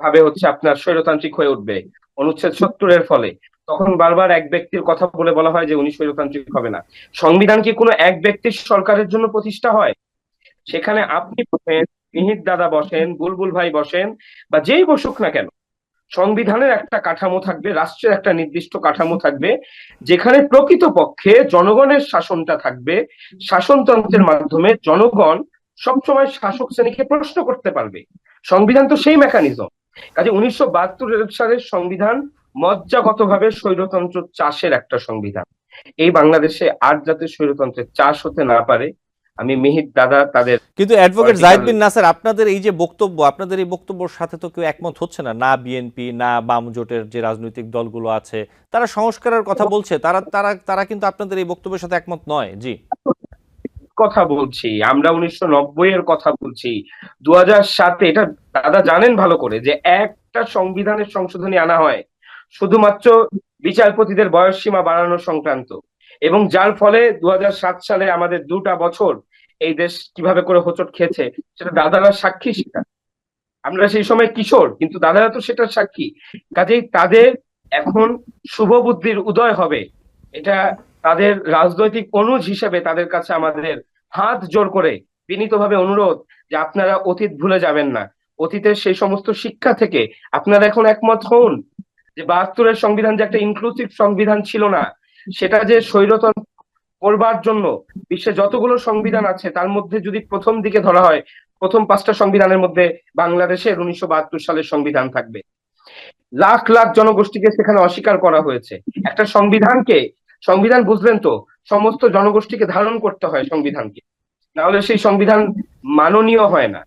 ভাবে হচ্ছে আপনার স্বৈরতান্ত্রিক হয়ে উঠবে অনুচ্ছেদ 70-এর ফলে, তখন বারবার এক ব্যক্তির কথা বলে বলা হয় যে উনি স্বৈরতান্ত্রিক হবে না। সংবিধান কি কোনো এক ব্যক্তির সরকারের জন্য প্রতিষ্ঠা হয়? সেখানে আপনি বসেন, মিহির দাদা বসেন, বুলবুল ভাই বসেন, বা যেই বসুক না কেন, সংবিধানের একটা কাঠামো থাকবে, রাষ্ট্রের একটা নির্দিষ্ট কাঠামো থাকবে, যেখানে প্রকৃতপক্ষে জনগণের শাসনটা থাকবে। শাসনতন্ত্রের মাধ্যমে জনগণ সবসময় শাসক শ্রেণীকে প্রশ্ন করতে পারবে। সংবিধান তো সেই মেকানিজম। কাজে 1972 সালের সংবিধান মজ্জাগতভাবে স্বৈরতন্ত্র চাষের একটা সংবিধান। এই বাংলাদেশে আর যাতে স্বৈরতন্ত্রের চাষ হতে না পারে, আমি মিহির দাদা তাদের। কিন্তু অ্যাডভোকেট জাহিদ বিন নাসের, আপনাদের এই যে বক্তব্য, আপনাদের এই বক্তব্যের সাথে তো কেউ একমত হচ্ছে না। না বিএনপি, না বাম জোটের যে রাজনৈতিক দলগুলো আছে, তারা সংস্কারের কথা বলছে, তারা তারা তারা কিন্তু আপনাদের এই বক্তব্যের সাথে একমত নয়। জি, কথা বলছি, আমরা 1990-এর কথা বলছি। 2007-এ, এটা দাদা জানেন ভালো করে, যে একটা সংবিধানের সংশোধনী আনা হয় শুধুমাত্র বিচারপতিদের বয়স সীমা বাড়ানো সংক্রান্ত, এবং যার ফলে 2007 সালে আমাদের 2টা বছর এই দেশ কিভাবে করে হোঁচট খেয়েছে সেটা দাদারা সাক্ষী। সেটা আমরা সেই সময় কিশোর, কিন্তু দাদারা তো সেটার সাক্ষী। কাজেই তাদের এখন শুভ বুদ্ধির উদয় হবে, এটা তাদের রাজনৈতিক অনুজ হিসেবে তাদের কাছে আমাদের হাত জোর করে বিনীতভাবে অনুরোধ যে আপনারা অতীত ভুলে যাবেন না। অতীতের সেই সমস্ত শিক্ষা থেকে আপনারা এখন একমত হন যে 72-এর সংবিধান যে একটা ইনক্লুসিভ সংবিধান ছিল না, সেটা যে স্বৈরতন্ত্র করবার জন্য বিশ্বে যতগুলো সংবিধান আছে তার মধ্যে যদি প্রথম দিকে ধরা হয়, প্রথম 5টা সংবিধানের মধ্যে বাংলাদেশের 1972 সালের সংবিধান থাকবে। লাখ লাখ জনগোষ্ঠীকে সেখানে অস্বীকার করা হয়েছে। একটা সংবিধান বুঝলেন তো, সমস্ত জনগোষ্ঠীকে ধারণ করতে হয় সংবিধানকে, না হলে সেই সংবিধান মাননীয় হয় না,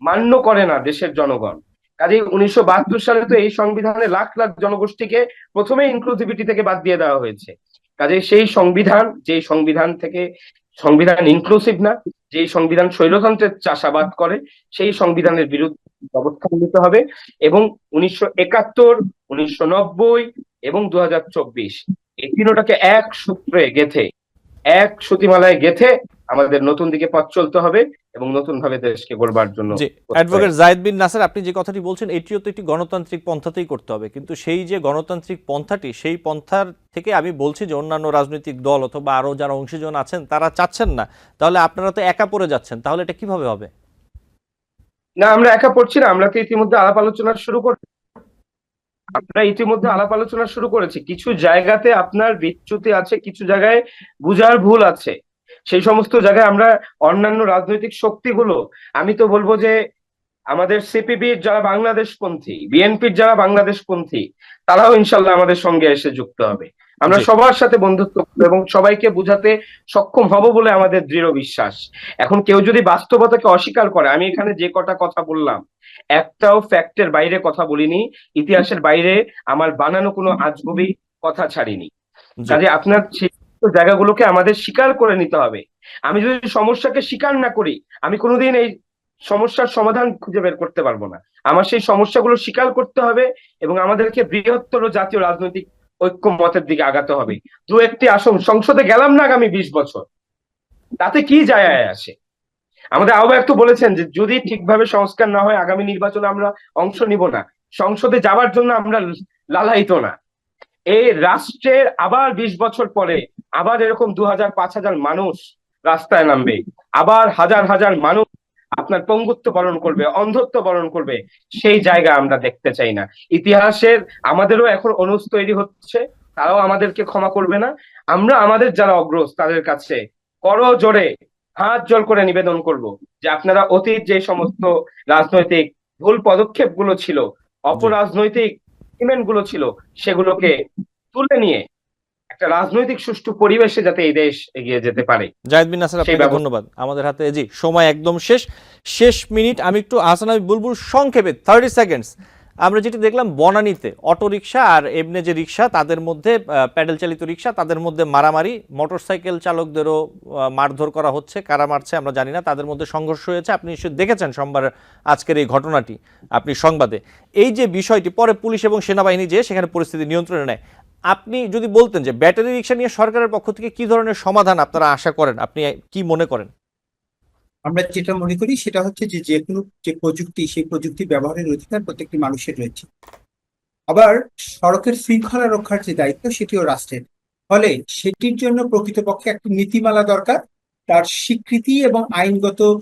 মান্য করে না দেশের জনগণ। কাজেই 1972 সালে তো এই সংবিধানে লাখ লাখ জনগোষ্ঠীকে প্রথমে ইনক্লুসিভিটি থেকে বাদ দিয়ে দেওয়া হয়েছে। কাজেই সেই সংবিধান, যেই সংবিধান থেকে সংবিধান ইনক্লুসিভ না, যেই সংবিধান স্বৈরতন্ত্রের চাষাবাদ করে, সেই সংবিধানের বিরুদ্ধে অবস্থান নিতে হবে। এবং 1971, 1990 এবং 2024 এই তিনটাকে এক সূত্রে গেথে, এক সুতিমালায় গেথে আমাদের নতুন দিকে পথ চলতে হবে এবং নতুন ভাবে দেশকে গড়বার জন্য। জি, অ্যাডভোকেট জাহিদ বিন নাসের, আপনি যে কথাটি বলছেন এটিও তো একটি গণতান্ত্রিক পন্থাতেই করতে হবে, কিন্তু সেই যে গণতান্ত্রিক পন্থাটি, সেই পন্থার থেকে আমি বলছি যে অন্যান্য রাজনৈতিক দল অথবা আরো যারা অংশীজন আছেন তারা চাচ্ছেন না, তাহলে আপনারা তো একা পড়ে যাচ্ছেন, তাহলে এটা কিভাবে হবে? না, আমরা একা পড়ছি না, আমরা তো ইতিমধ্যে আলাপ আলোচনা শুরু করেছি। কিছু জায়গাতে আপনার বিচ্যুতি আছে, কিছু জায়গায় বুঝার ভুল আছে। সেই সমস্ত জায়গায় আমরা অন্যান্য রাজনৈতিক শক্তিগুলো, আমি তো বলবো যে আমাদের সিপিবির যারা বাংলাদেশপন্থী, বিএনপির যারা বাংলাদেশপন্থী, তারাও ইনশাল্লাহ আমাদের সঙ্গে এসে যুক্ত হবে। আমরা জি। সবার সাথে বন্ধুত্ব করবো এবং সবাইকে বোঝাতে সক্ষম হব বলে আমাদের দৃঢ় বিশ্বাস। এখন কেউ যদি বাস্তবতাকে অস্বীকার করে, আমি এখানে যে কটা কথা বললাম একটাও ফ্যাক্টের বাইরে কথা বলিনি, ইতিহাসের বাইরে আমার বানানো কোনো আজগুবি কথা ছাড়িনি। জি। কাজে আপনার সেই জায়গাগুলোকে আমাদের স্বীকার করে নিতে হবে। আমি যদি সমস্যাকে স্বীকার না করি, আমি কোনোদিন এই সমস্যার সমাধান খুঁজে বের করতে পারবো না। আমার সেই সমস্যাগুলো স্বীকার করতে হবে এবং আমাদেরকে বৃহত্তর জাতীয় রাজনৈতিক ঐক্যমতের দিকে আগাতে হবে। দু একটি আসন সংসদে গেলাম না আগামী 20 বছর, তাতে কি যায় আসে? আমাদের আহ্বায়ক তো বলেছেন যে যদি ঠিকভাবে সংস্কার না হয় আগামী নির্বাচনে আমরা অংশ নিব না, সংসদে যাওয়ার জন্য আমরা লালায়িত না। এই রাষ্ট্রের আবার 20 বছর পরে আবার এরকম 2000-5000 মানুষ রাস্তায় নামবে, আবার হাজার হাজার মানুষ আপনার পঙ্গুত্ব বরণ করবে, অন্ধত্ব বরণ করবে, সেই জায়গা আমরা দেখতে চাই না। ইতিহাসের আমাদেরও এখন অনুষ তৈরি হচ্ছে, তারাও আমাদেরকে ক্ষমা করবে না। আমরা আমাদের যারা অগ্রজ তাদের কাছে করজোড়ে হাত জোড় করে নিবেদন করব যে আপনারা অতীত যে সমস্ত রাজনৈতিক ভুল পদক্ষেপ গুলো ছিল, অপরাজনৈতিক গুলো ছিল, সেগুলোকে তুলে নিয়ে একটা রাজনৈতিক সুষ্ঠু পরিবেশে যাতে এই দেশ এগিয়ে যেতে পারে। জায়েদ বিন নাসের, সেই আপনাকে ব্যবস্থা- ধন্যবাদ। আমাদের হাতে জি সময় একদম শেষ মিনিট। আমি একটু আহসান হাবিব বুলবুল সংক্ষেপে 30 সেকেন্ডস। আমরা যেটি দেখলাম বনানীতে অটোরিকশা আর এমনি যে রিক্সা তাদের মধ্যে প্যাডেল চালিত রিক্সা তাদের মধ্যে মারামারি, মোটরসাইকেল চালকদেরও মারধর করা হচ্ছে, কারা মারছে আমরা জানি না, তাদের মধ্যে সংঘর্ষ হয়েছে। আপনি নিশ্চয়ই দেখেছেন সোমবার আজকের এই ঘটনাটি আপনি সংবাদে। এই যে বিষয়টি পরে পুলিশ এবং সেনাবাহিনী যে সেখানে পরিস্থিতি নিয়ন্ত্রণে নেয়, আপনি যদি বলতেন যে ব্যাটারি রিক্সা নিয়ে সরকারের পক্ষ থেকে কি ধরনের সমাধান আপনারা আশা করেন, আপনি কি মনে করেন? আমরা যেটা মনে করি সেটা হচ্ছে যে কোনো যে প্রযুক্তি, সেই প্রযুক্তি ব্যবহারের অধিকার প্রত্যেকটি মানুষের রয়েছে। আবার সড়কের শৃঙ্খলা রক্ষার যে দায়িত্ব সেটিও রাষ্ট্রের। ফলে সেটির জন্য প্রকৃতপক্ষে একটি নীতিমালা দরকার, তার স্বীকৃতি এবং আইনগত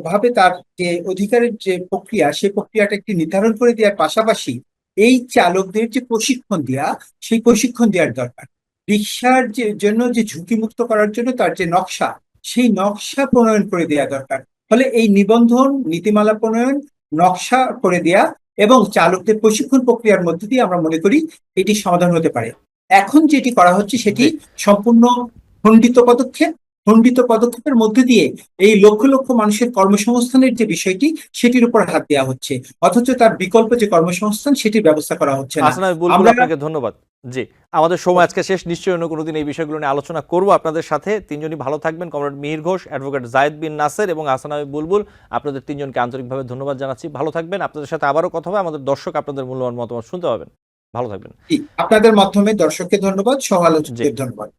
ভাবে তার যে অধিকারের যে প্রক্রিয়া, সেই প্রক্রিয়াটা একটি নির্ধারণ করে দেওয়ার পাশাপাশি এই চালকদের যে প্রশিক্ষণ দেওয়া, সেই প্রশিক্ষণ দেওয়ার দরকার। রিক্সার যে জন্য যে ঝুঁকিমুক্ত করার জন্য তার যে নকশা, সেই নকশা প্রণয়ন করে দেওয়া দরকার। ফলে এই নিবন্ধন, নীতিমালা প্রণয়ন, নকশা করে দেয়া এবং চালকদের প্রশিক্ষণ প্রক্রিয়ার মধ্যে দিয়ে আমরা মনে করি এটি সমাধান হতে পারে। এখন যেটি করা হচ্ছে সেটি সম্পূর্ণ খণ্ডিত পদক্ষেপ। খণ্ডিত পদক্ষেপের মধ্যে দিয়ে এই লক্ষ লক্ষ মানুষের কর্মসংস্থানের যে বিষয়টি, সেটির উপর হাত দেওয়া হচ্ছে, অথচ তার বিকল্প যে কর্মসংস্থান সেটির ব্যবস্থা করা হচ্ছে না। আহসান হাবিব বুলবুল, আপনাকে ধন্যবাদ। জি, আমাদের সময় আজকে শেষ। নিশ্চয়ই অন্য কোনোদিন এই বিষয়গুলো নিয়ে আলোচনা করব আপনাদের সাথে। তিনজনই ভালো থাকবেন। কমরেড মিহির ঘোষ, অ্যাডভোকেট জায়েদ বিন নাসের এবং আহসান হাবিব বুলবুল, আপনাদের তিনজনকে আন্তরিকভাবে ধন্যবাদ জানাচ্ছি। ভালো থাকবেন। আপনাদের সাথে আবারও কথা হবে, আমাদের দর্শক আপনাদের মূল্যবান মতামত শুনতে পাবেন। ভালো থাকবেন। আপনাদের মাধ্যমে দর্শককে ধন্যবাদ, সহ আলোচকদের ধন্যবাদ।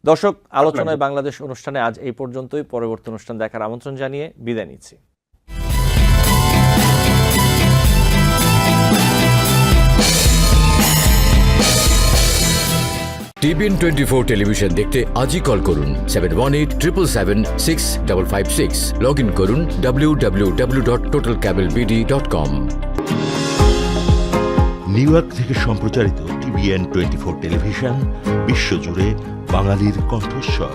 দর্শক, আলোচনায় বাংলাদেশ অনুষ্ঠানে আজ এই পর্যন্তই। পরবর্তী অনুষ্ঠান দেখার আমন্ত্রণ জানিয়ে বিদায় নিচ্ছি। টিবিএন 24 টেলিভিশন দেখতে আজই কল করুন 7187776556। লগ ইন করুন www.totalcablebd.com। নিউ ইয়র্ক থেকে সম্প্রচারিত টিবিএন 24 টেলিভিশন বিশ্বজুড়ে বাঙালির কণ্ঠস্বর।